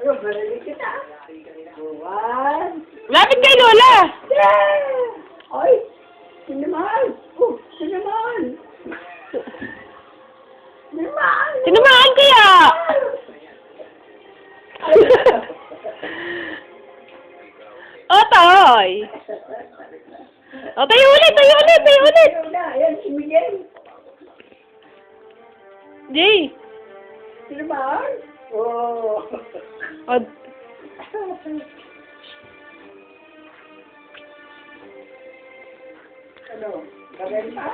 Ano, marinig kita. One. Lapit kay Lola! Yeah! Ay! Sinaman! Oh, sinaman! Sinaman! Tinamaan kaya! Otoy! O, tayo ulit! Tayo ulit! Tayo ulit! Ayun na, ayan si Miguel. Jay! Sinaman? Oh. O, Ano? Kagayin pa?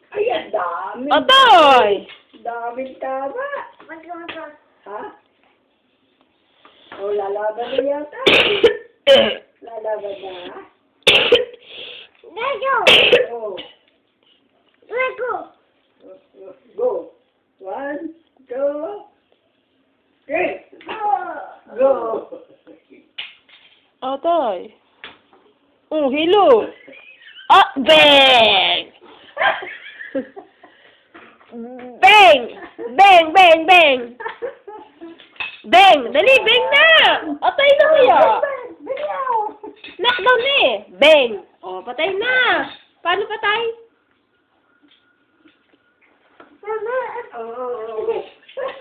Ay, ang dami. Otoy! Daming tama. Ha? Oh, lalaban na yata. Lalaban na. Oh. Go. 1, 2, 3. Go. Otoy! Oh, hello! Ah, bang! Bang! Bang! Bang! Bang! Bang! Dali, bang na! Patay na kaya! Knockdown na eh! Bang! O, patay na! Paano patay? Oh.